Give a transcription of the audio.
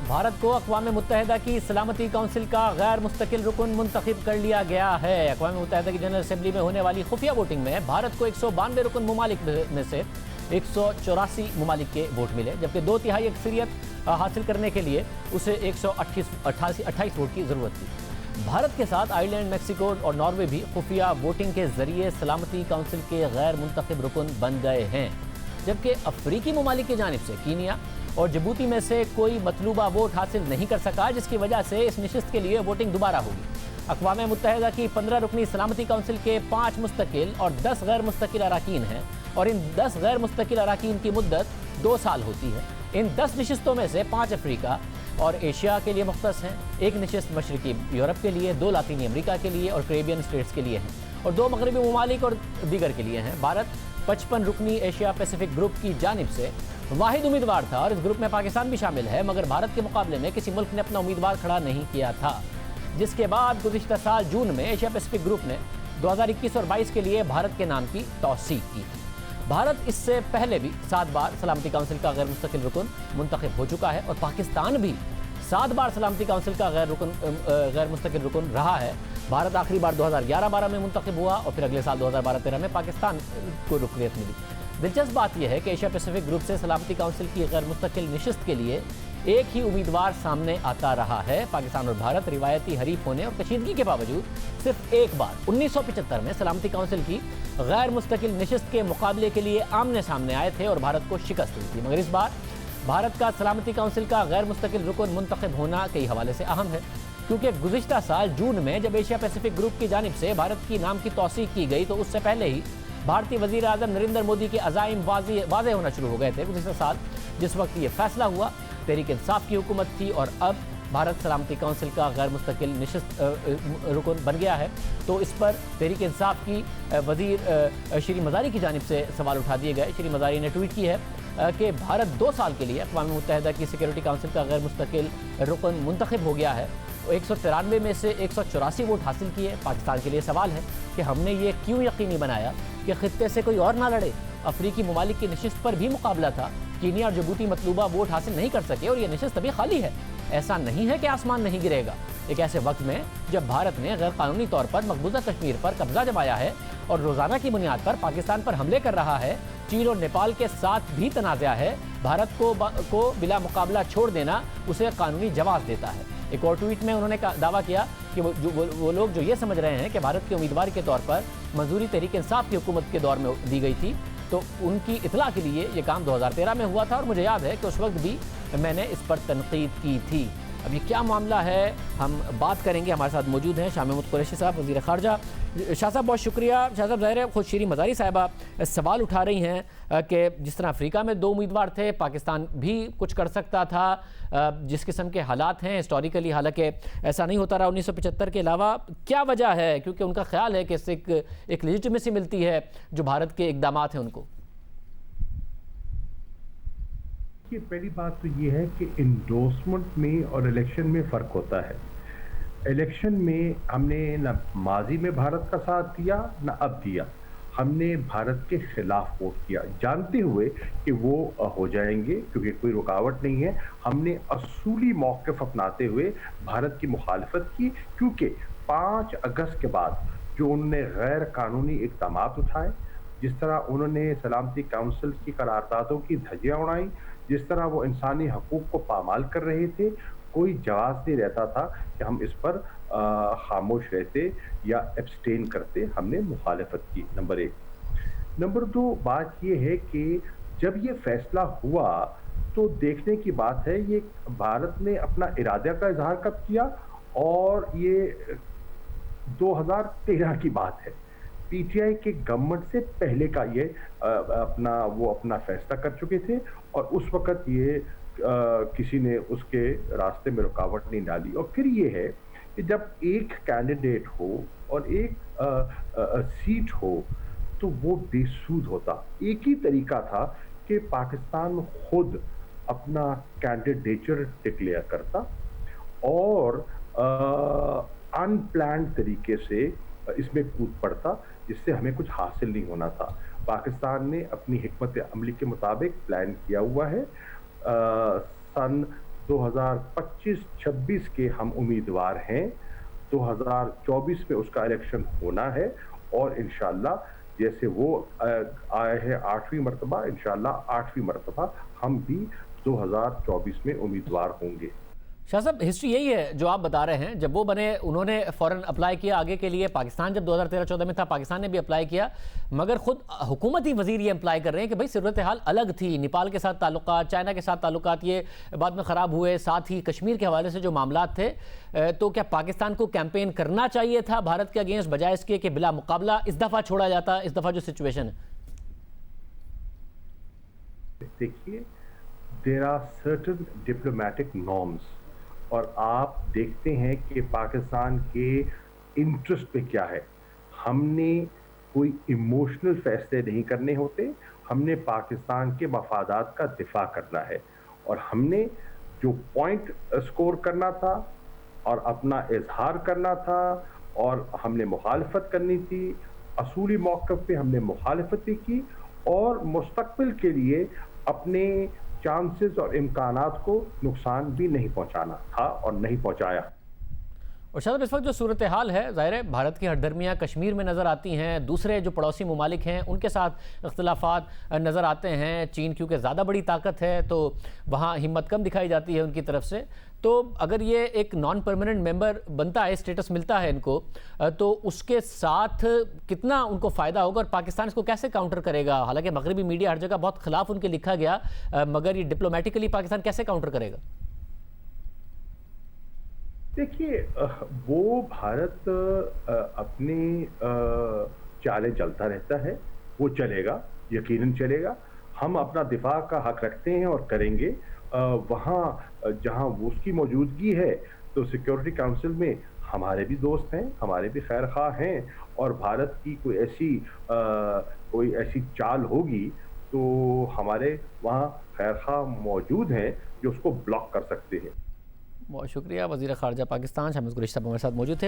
भारत को अक़वाम मुत्तहिदा की सलामती काउंसिल का गैर मुस्तकिल रुकन मुंतखब कर लिया गया है। अक़वाम मुत्तहिदा की जनरल असम्बली में होने वाली खुफिया वोटिंग में भारत को 192 रुकन ममालिक में से 184 ममालिक के वोट मिले, जबकि 2/3 अक्सरियत हासिल करने के लिए उसे 128 वोट की ज़रूरत थी। भारत के साथ आयरलैंड, मैक्सिको और नॉर्वे भी खुफिया वोटिंग के ज़रिए सलामती काउंसिल के गैर मुंतखब रुकन बन गए हैं, जबकि अफ्रीकी ममालिक की जानिब से कीनिया और जिबूती में से कोई मतलूबा वोट हासिल नहीं कर सका, जिसकी वजह से इस नशिस्त के लिए वोटिंग दोबारा होगी। अक़वाम मुत्तहिदा की 15 रुकनी सलामती काउंसिल के 5 मुस्तकिल और 10 गैर मुस्तकिल अराकीन हैं, और इन 10 गैर मुस्तकिल अराकीन की मुद्दत 2 साल होती है। इन 10 नशिस्तों में से 5 अफ्रीका और एशिया के लिए मुख्तस हैं, 1 नशिस्त मशरकी यूरोप के लिए, 2 लातीनी अमरीका के लिए और कैरेबियन स्टेट्स के लिए हैं, और 2 मगरबी ममालिक और दीगर के लिए हैं। भारत 55 रुकनी एशिया पैसिफिक ग्रुप की जानिब से वाहिद उम्मीदवार था, और इस ग्रुप में पाकिस्तान भी शामिल है, मगर भारत के मुकाबले में किसी मुल्क ने अपना उम्मीदवार खड़ा नहीं किया था, जिसके बाद गुज़िश्ता साल जून में एशिया पैसिफिक ग्रुप ने 2021 और 22 के लिए भारत के नाम की तौसीक की। भारत इससे पहले भी 7 बार सलामती काउंसिल का गैर मुस्तकिल रुकन मुंतखब हो चुका है, और पाकिस्तान भी 7 बार सलामती काउंसिल का गैर मुस्तकिल रुकन रहा है। भारत आखिरी बार 2011-12 में मुंतखब हुआ, और फिर अगले साल 2012-13 में पाकिस्तान को रुकनियत मिली। दिलचस्प बात यह है कि एशिया पैसिफिक ग्रुप से सलामती काउंसिल की गैर मुस्तकिल नशिस्त के लिए एक ही उम्मीदवार सामने आता रहा है। पाकिस्तान और भारत रिवायती हरीफ होने और कशीदगी के बावजूद सिर्फ एक बार 1975 में सलामती काउंसिल की गैर मुस्तकिल नशिस्त के मुकाबले के लिए आमने सामने आए थे और भारत को शिकस्त हुई थी, मगर इस बार भारत का सलामती काउंसिल का गैर मुस्तकिल रुकन मुंतखब होना कई हवाले से अहम है, क्योंकि गुज़िश्ता साल जून में जब एशिया पैसिफिक ग्रुप की जानिब से भारत की नाम की तौसीक की गई, तो उससे पहले ही भारतीय वज़ीर आज़म नरेंद्र मोदी के अज़ाइम वाज़े होना शुरू हो गए थे। गुज़िश्ता साल जिस वक्त ये फैसला हुआ, तहरीक इंसाफ की हुकूमत थी, और अब भारत सलामती काउंसिल का गैर मुस्तकिल नशिस्त रुकन बन गया है, तो इस पर तहरीक इंसाफ की वज़ीर श्री मज़ारी की जानिब से सवाल उठा दिए गए। श्री मज़ारी ने ट्वीट की है कि भारत 2 साल के लिए अक़वाम मुत्तहिदा की सिक्योरिटी काउंसिल का गैर मुस्तकिल रुकन मुंतखब हो गया है। 193 में से 184 वोट हासिल किए। पाकिस्तान के लिए सवाल है कि हमने ये क्यों यकीनी बनाया कि खित्ते से कोई और ना लड़े। अफ्रीकी ममालिक की नशिस्त पर भी मुकाबला था, कीनिया और जिबूती मतलूबा वोट हासिल नहीं कर सके, और ये नशिस्त अभी खाली है। ऐसा नहीं है कि आसमान नहीं गिरेगा। एक ऐसे वक्त में जब भारत ने गैर कानूनी तौर पर मकबूजा कश्मीर पर कब्जा जमाया है और रोज़ाना की बुनियाद पर पाकिस्तान पर हमले कर रहा है, चीन और नेपाल के साथ भी तनाज़ा है, भारत को बिला मुकाबला छोड़ देना उसे कानूनी जवाब देता है। एक और ट्वीट में उन्होंने दावा किया कि वो लोग जो ये समझ रहे हैं कि भारत के उम्मीदवार के तौर पर मंजूरी तहरीक इंसाफ की हुकूमत के दौर में दी गई थी, तो उनकी इतला के लिए ये काम 2013 में हुआ था, और मुझे याद है कि उस वक्त भी मैंने इस पर तनकीद की थी। अब ये क्या मामला है, हम बात करेंगे। हमारे साथ मौजूद हैं शाह महमूद कुरैशी साहब, वज़ीर ख़ारजा। शाह साहब बहुत शुक्रिया। शाह साहब, ज़ाहिर है खुद श्री मज़ारी साहिबा सवाल उठा रही हैं कि जिस तरह अफ्रीका में 2 उम्मीदवार थे, पाकिस्तान भी कुछ कर सकता था, जिस किस्म के हालात हैं हिस्टोरिकली, हालांकि ऐसा नहीं होता रहा 1975 के अलावा, क्या वजह है? क्योंकि उनका ख्याल है कि इससे एक लेजिटिमेसी मिलती है जो भारत के इक़दामात हैं उनको। पहली बात तो ये है कि इंडोर्समेंट में और इलेक्शन में फ़र्क होता है। इलेक्शन में हमने न माजी में भारत का साथ दिया न अब दिया, हमने भारत के खिलाफ वोट किया, जानते हुए कि वो हो जाएंगे, क्योंकि कोई रुकावट नहीं है। हमने असूली मौक़िफ़ अपनाते हुए भारत की मुखालफत की, क्योंकि 5 अगस्त के बाद जो उन्होंने गैर कानूनी इक़दामात उठाए, जिस तरह उन्होंने सलामती काउंसिल की करारदादों की धज्जियाँ उड़ाई, जिस तरह वो इंसानी हकूक़ को पामाल कर रहे थे, कोई जवाब नहीं रहता था कि हम इस पर खामोश रहते या एब्सटेन करते। हमने मुखालफत की, नंबर 1। नंबर 2 बात ये है कि जब ये फैसला हुआ तो देखने की बात है, ये भारत ने अपना इरादा का इजहार कब किया, और ये 2013 की बात है। पीटीआई के गवर्नमेंट से पहले का ये अपना फैसला कर चुके थे, और उस वक़्त ये किसी ने उसके रास्ते में रुकावट नहीं डाली। और फिर ये है कि जब एक कैंडिडेट हो और एक सीट हो, तो वो बेसूद होता। एक ही तरीका था कि पाकिस्तान खुद अपना कैंडिडेचर डिक्लेयर करता और अनप्लान्ड तरीके से इसमें कूद पड़ता, जिससे हमें कुछ हासिल नहीं होना था। पाकिस्तान ने अपनी हिकमत अमली के मुताबिक प्लान किया हुआ है। सन 2025-26 के हम उम्मीदवार हैं। 2024 में उसका इलेक्शन होना है और इंशाल्लाह जैसे वो आए हैं 8वीं मर्तबा, इंशाल्लाह 8वीं मर्तबा हम भी 2024 में उम्मीदवार होंगे। शाह साहब, हिस्ट्री यही है जो आप बता रहे हैं। जब वो बने उन्होंने फ़ौरन अप्लाई किया आगे के लिए। पाकिस्तान जब 2013-14 में था, पाकिस्तान ने भी अप्लाई किया, मगर खुद हुकूमती वज़ीर ये अप्लाई कर रहे हैं कि भाई सूरत हाल अलग थी, नेपाल के साथ ताल्लुकात, चाइना के साथ ताल्लुकात ये बाद में ख़राब हुए, साथ ही कश्मीर के हवाले से जो मामलात थे। तो क्या पाकिस्तान को कैंपेन करना चाहिए था भारत के अगेंस्ट, बजाय इसके कि बिला मुकाबला इस दफ़ा छोड़ा जाता, इस दफ़ा जो सिचुएशन है? देखिए, there are certain diplomatic norms और आप देखते हैं कि पाकिस्तान के इंटरेस्ट पे क्या है। हमने कोई इमोशनल फैसले नहीं करने होते, हमने पाकिस्तान के मफादात का दिफा करना है और हमने जो पॉइंट स्कोर करना था और अपना इजहार करना था और हमने मुखालफत करनी थी। असूली मौक़िफ़ पे हमने मुखालफत भी की और मुस्तक़बिल के लिए अपने चांसेस और इम्कानात को नुकसान भी नहीं पहुंचाना था और नहीं पहुंचाया। और शायद इस वक्त जो सूरत हाल है, ज़ाहिर है भारत की हरदर्मियाँ कश्मीर में नज़र आती हैं, दूसरे जो पड़ोसी ममालिक हैं उनके साथ इख्तलाफात नज़र आते हैं। चीन क्योंकि ज़्यादा बड़ी ताकत है तो वहाँ हिम्मत कम दिखाई जाती है उनकी तरफ से। तो अगर ये एक नॉन परमानेंट मेंबर बनता है, स्टेटस मिलता है इनको, तो उसके साथ कितना उनको फ़ायदा होगा और पाकिस्तान इसको कैसे काउंटर करेगा? हालांकि मगरबी मीडिया हर जगह बहुत खिलाफ उनके लिखा गया, मगर ये डिप्लोमेटिकली पाकिस्तान कैसे काउंटर करेगा? देखिए, वो भारत अपने चालें चलता रहता है, वो चलेगा, यकीनन चलेगा। हम अपना दिफा का हक रखते हैं और करेंगे। वहाँ जहाँ उसकी मौजूदगी है तो सिक्योरिटी काउंसिल में हमारे भी दोस्त हैं, हमारे भी खैर खा हैं और भारत की कोई ऐसी चाल होगी तो हमारे वहाँ खैर खा मौजूद हैं जो उसको ब्लॉक कर सकते हैं। बहुत शुक्रिया। वज़ीर ख़ारजा पाकिस्तान शाह महमूद कुरैशी साहब हमारे साथ मौजूद थे।